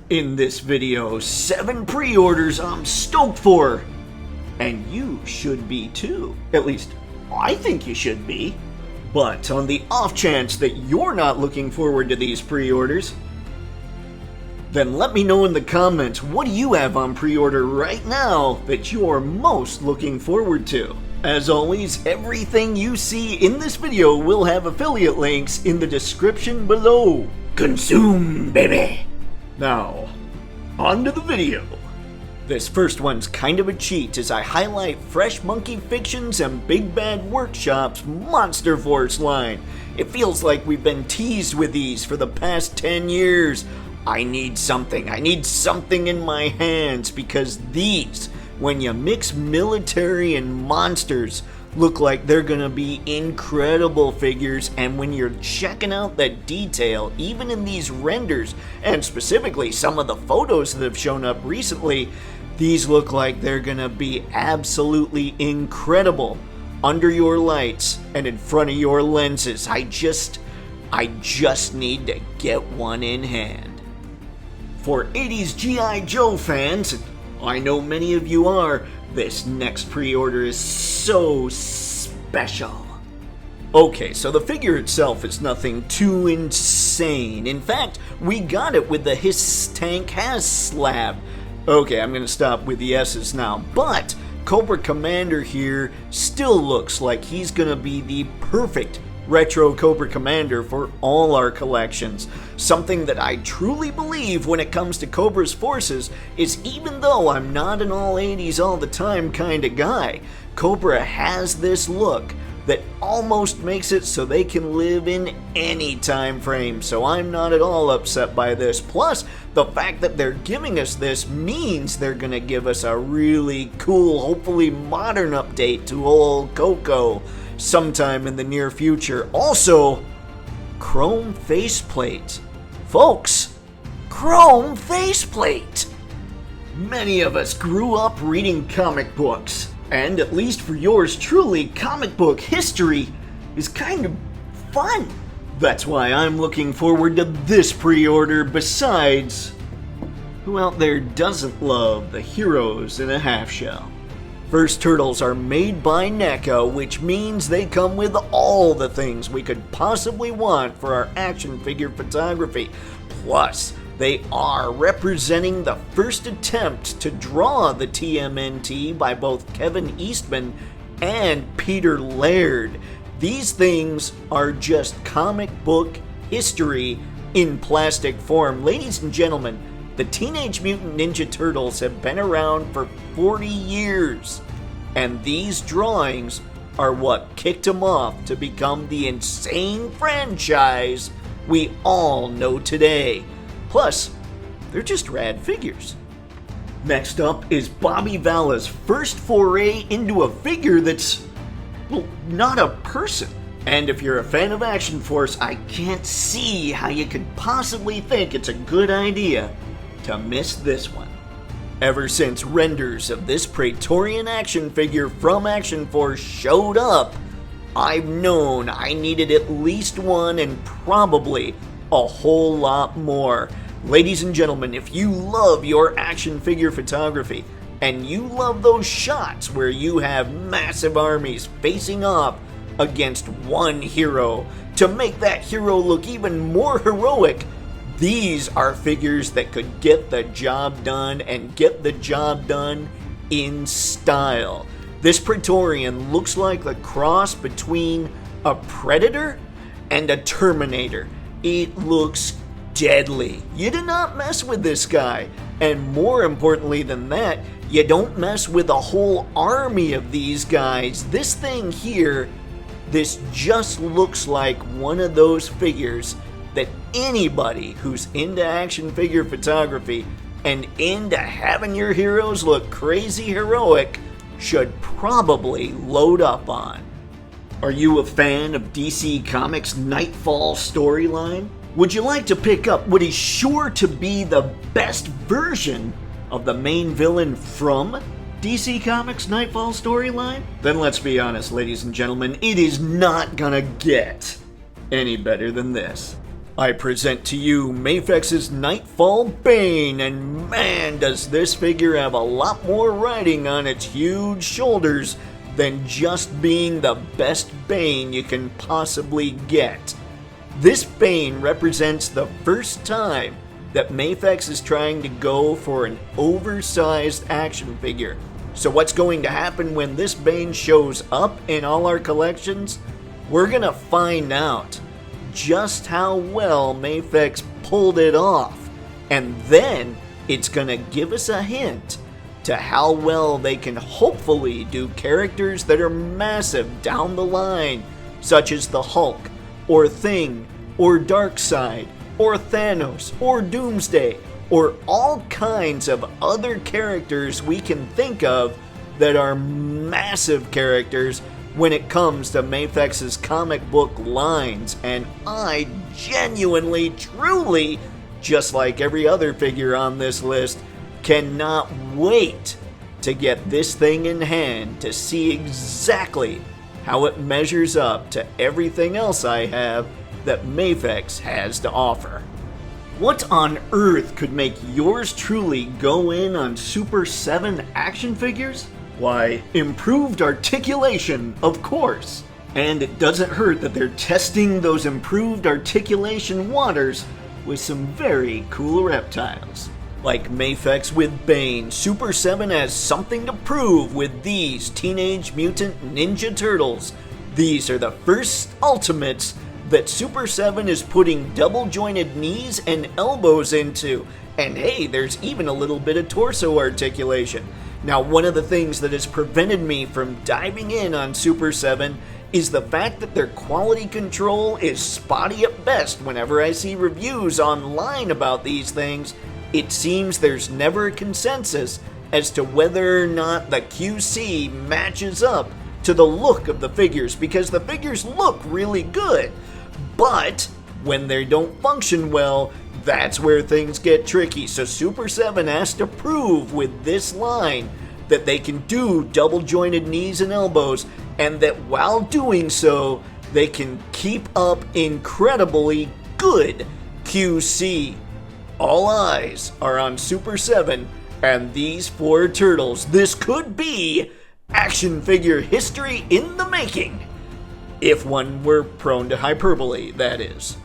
In this video, 7 pre-orders I'm stoked for. And you should be too. At least, I think you should be. But on the off chance that you're not looking forward to these pre-orders, then let me know in the comments what do you have on pre-order right now that you're most looking forward to. As always, everything you see in this video will have affiliate links in the description below. Consume, baby! Now, on to the video. This first one's kind of a cheat as I highlight Fresh Monkey Fictions and Big Bad Workshop's Monster Force line. It feels like we've been teased with these for the past 10 years. I need something in my hands because these, when you mix military and monsters, look like they're gonna be incredible figures, and when you're checking out the detail, even in these renders, and specifically some of the photos that have shown up recently, these look like they're gonna be absolutely incredible under your lights and in front of your lenses. I just need to get one in hand. For 80s G.I. Joe fans, and I know many of you are, this next pre-order is so special. Okay, so the figure itself is nothing too insane. In fact, we got it with the Hiss Tank Has slab. Okay, I'm gonna stop with the S's now, but Cobra Commander here still looks like he's gonna be the perfect retro Cobra Commander for all our collections. Something that I truly believe when it comes to Cobra's forces is, even though I'm not an all 80s all the time kind of guy, Cobra has this look that almost makes it so they can live in any time frame, so I'm not at all upset by this. Plus, the fact that they're giving us this means they're gonna give us a really cool, hopefully modern update to old Coco sometime in the near future. Also, chrome faceplate. Folks, chrome faceplate! Many of us grew up reading comic books, and at least for yours truly, comic book history is kind of fun. That's why I'm looking forward to this pre-order. Besides, who out there doesn't love the heroes in a half shell? First Turtles are made by NECA, which means they come with all the things we could possibly want for our action figure photography. Plus, they are representing the first attempt to draw the TMNT by both Kevin Eastman and Peter Laird. These things are just comic book history in plastic form. Ladies and gentlemen, the Teenage Mutant Ninja Turtles have been around for 40 years, and these drawings are what kicked them off to become the insane franchise we all know today. Plus, they're just rad figures. Next up is Bobby Vala's first foray into a figure that's, well, not a person. And if you're a fan of Action Force, I can't see how you could possibly think it's a good idea to miss this one. Ever since renders of this Praetorian action figure from Action Force showed up, I've known I needed at least one and probably a whole lot more. Ladies and gentlemen, if you love your action figure photography and you love those shots where you have massive armies facing off against one hero to make that hero look even more heroic, these are figures that could get the job done, and get the job done in style. This Praetorian looks like a cross between a Predator and a Terminator. It looks deadly. You do not mess with this guy. And more importantly than that, you don't mess with a whole army of these guys. This thing here, this just looks like one of those figures that anybody who's into action figure photography and into having your heroes look crazy heroic should probably load up on. Are you a fan of DC Comics' Nightfall storyline? Would you like to pick up what is sure to be the best version of the main villain from DC Comics' Nightfall storyline? Then let's be honest, ladies and gentlemen, it is not gonna get any better than this. I present to you MAFEX's Nightfall Bane, and man, does this figure have a lot more riding on its huge shoulders than just being the best Bane you can possibly get. This Bane represents the first time that MAFEX is trying to go for an oversized action figure. So what's going to happen when this Bane shows up in all our collections? We're gonna find out just how well MAFEX pulled it off, and then it's gonna give us a hint to how well they can hopefully do characters that are massive down the line, such as the Hulk, or Thing, or Darkseid, or Thanos, or Doomsday, or all kinds of other characters we can think of that are massive characters when it comes to MAFEX's comic book lines. And I genuinely, truly, just like every other figure on this list, cannot wait to get this thing in hand to see exactly how it measures up to everything else I have that MAFEX has to offer. What on earth could make yours truly go in on Super 7 action figures? Why, improved articulation, of course. And it doesn't hurt that they're testing those improved articulation waters with some very cool reptiles. Like MAFEX with Bane, Super 7 has something to prove with these Teenage Mutant Ninja Turtles. These are the first Ultimates that Super 7 is putting double-jointed knees and elbows into. And hey, there's even a little bit of torso articulation. Now, one of the things that has prevented me from diving in on Super 7 is the fact that their quality control is spotty at best. Whenever I see reviews online about these things, it seems there's never a consensus as to whether or not the QC matches up to the look of the figures, because the figures look really good. But when they don't function well, that's where things get tricky. So Super 7 has to prove with this line that they can do double jointed knees and elbows, and that while doing so, they can keep up incredibly good QC. All eyes are on Super 7 and these four turtles. This could be action figure history in the making. If one were prone to hyperbole, that is.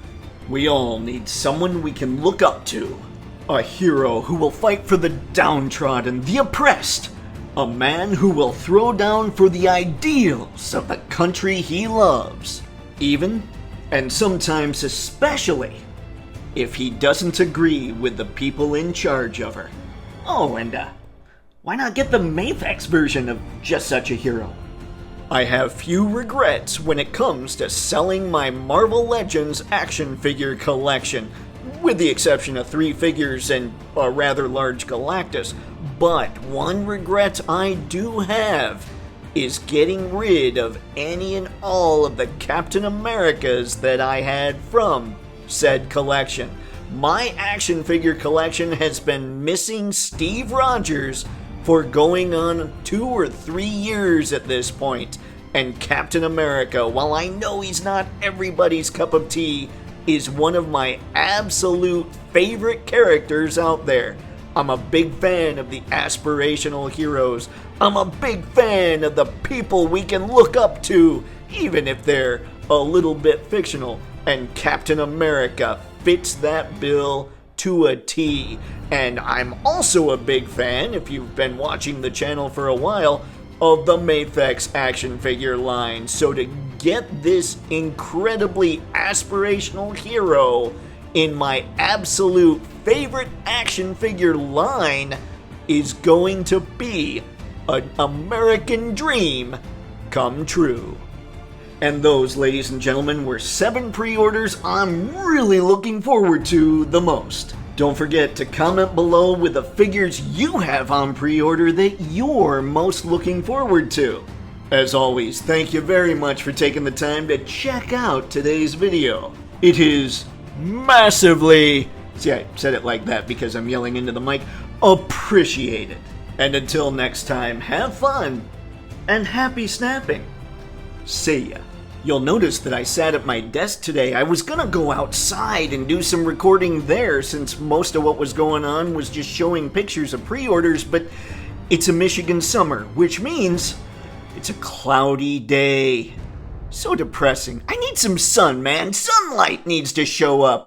We all need someone we can look up to. A hero who will fight for the downtrodden, the oppressed. A man who will throw down for the ideals of the country he loves. Even, and sometimes especially, if he doesn't agree with the people in charge of her. Oh, and why not get the MAFEX version of just such a hero? I have few regrets when it comes to selling my Marvel Legends action figure collection, with the exception of 3 figures and a rather large Galactus. But one regret I do have is getting rid of any and all of the Captain Americas that I had from said collection. My action figure collection has been missing Steve Rogers for going on 2 or 3 years at this point. And Captain America, while I know he's not everybody's cup of tea, is one of my absolute favorite characters out there. I'm a big fan of the aspirational heroes. I'm a big fan of the people we can look up to, even if they're a little bit fictional. And Captain America fits that bill to a T. And I'm also a big fan, if you've been watching the channel for a while, of the MAFEX action figure line. So to get this incredibly aspirational hero in my absolute favorite action figure line is going to be an American dream come true. And those, ladies and gentlemen, were 7 pre-orders I'm really looking forward to the most. Don't forget to comment below with the figures you have on pre-order that you're most looking forward to. As always, thank you very much for taking the time to check out today's video. It is massively, see, I said it like that because I'm yelling into the mic, appreciated. And until next time, have fun and happy snapping. See ya. You'll notice that I sat at my desk today. I was gonna go outside and do some recording there since most of what was going on was just showing pictures of pre-orders, but it's a Michigan summer, which means it's a cloudy day. So depressing. I need some sun, man. Sunlight needs to show up.